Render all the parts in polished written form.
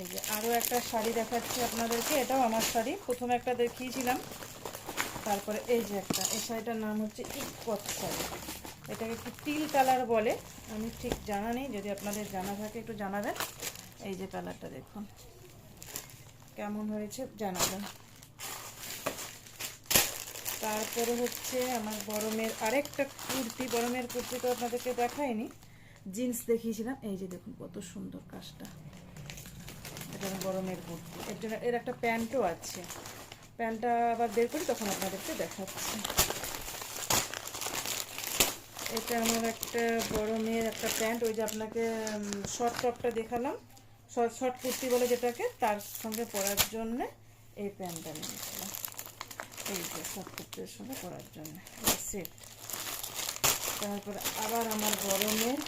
এই যে আরও একটা শাড়ি দেখাচ্ছি আপনাদেরকে, এটাও আমার শাড়ি, প্রথমে একটা দেখিয়েছিলাম, তারপরে এই যে একটা, এই শাড়িটার নাম হচ্ছে ইকত শাড়ি। এটাকে একটু টিল কালার বলে, আমি ঠিক জানা নেই, যদি আপনাদের জানা থাকে একটু জানাবেন। এই যে কালারটা দেখুন কেমন হয়েছে জানাবেন। তারপরে হচ্ছে আমার গরমের আরেকটা কুর্তি, গরমের কুর্তি তো আপনাদেরকে দেখাইনি, জিন্স দেখিয়েছিলাম। এই যে দেখুন কত সুন্দর কাজটা, এটা গরমের কুর্তি, এর জন্য এর একটা প্যান্টও আছে, প্যান্টটা আবার বের করি তখন আপনাদেরকে দেখাচ্ছি। এটা আমার একটা গরমের একটা প্যান্ট, ওই যে আপনাকে শর্ট টপটা দেখালাম, শর্ট শর্ট কুর্তি বলে যেটাকে, তার সঙ্গে পরার জন্যে এই প্যান্টটা নিয়েছিলাম। এই যে শর্ট কুর্তির সঙ্গে পরার জন্য সেট। তারপর আবার আমার গরমের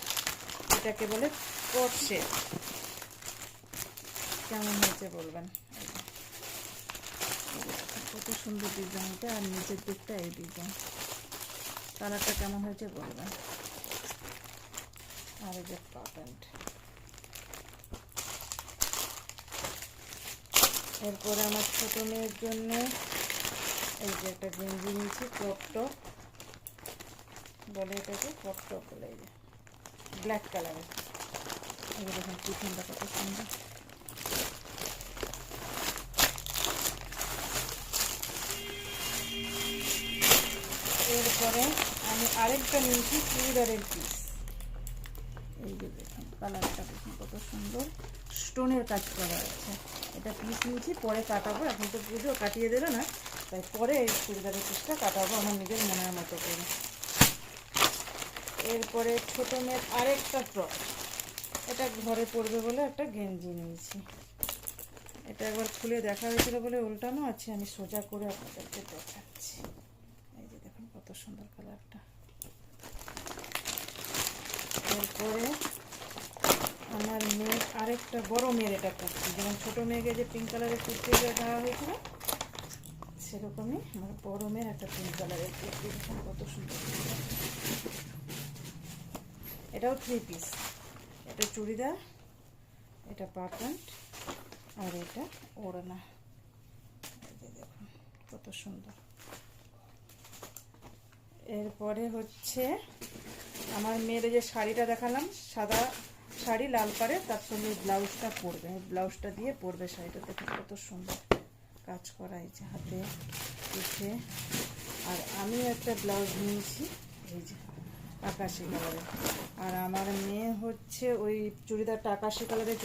এটাকে বলে কোট সেট, কেমন হয়েছে বলবেন। কত সুন্দর ডিজাইনটা, আর নিচের দিকটা এই ডিজাইন, কালারটা কেমন হয়েছে বলবেন। আর এই যে প্যান্ট। এরপরে আমার ছোটো মেয়ের জন্য এই যে একটা গেঞ্জি নিয়েছি, ক্রপ টপ বলে এটাকে, ক্রপ টপ বলে, এই যে ব্ল্যাক কালারের। এই যে দেখুন পিছনটা কত সুন্দর। এরপরে আমি আরেকটা নিয়েছি চুড়িদারের পিস, এই যে দেখুন কালারটা দেখুন কত সুন্দর, স্টোনের কাজ করা আছে। এটা পিস নিয়েছি, পরে কাটাবো, এখন তো পুজো কাটিয়ে দেবে না, তাই পরে এই চুড়িদারের পিসটা কাটাবো আমার নিজের মনের মতো করে। এরপরে ছোটো মেয়ের আরেকটা ফ্রক, এটা ঘরে পরবে বলে একটা গেঞ্জি নিয়েছি। এটা একবার খুলে দেখা হয়েছিল বলে উল্টানো আছে, আমি সোজা করে আপনাদেরকে দেখাচ্ছি। এই যে দেখুন কত সুন্দর কালারটা। এরপরে আমার মেয়ের আরেকটা বড় মেয়ের এটা কুর্তি, যেমন ছোটো মেয়েকে যে পিঙ্ক কালারের কুর্তি দেওয়া হয়েছিল, সেরকমই আমার বড় মেয়ের একটা পিঙ্ক কালারের কুর্তি, দেখুন কত সুন্দর। এটাও 3 পিস, এটা চুড়িদার, এটা পা প্যান্ট, আর এটা ওড়না। এই যে দেখুন কত সুন্দর। এরপরে হচ্ছে আমার মেয়ের যে শাড়িটা দেখালাম, সাদা শাড়ি লাল পাড়ে, তার সঙ্গে ব্লাউজটা পরবে, ব্লাউজটা দিয়ে পরবে শাড়িটা, দেখুন কত সুন্দর কাজ করা, এই যে হাতে পিঠে। আর আমি একটা ব্লাউজ নিয়েছি, এই যে আকাশি কালারের, আর আমার মেয়ে হচ্ছে ওই চুড়িদারটা আকাশি কালারের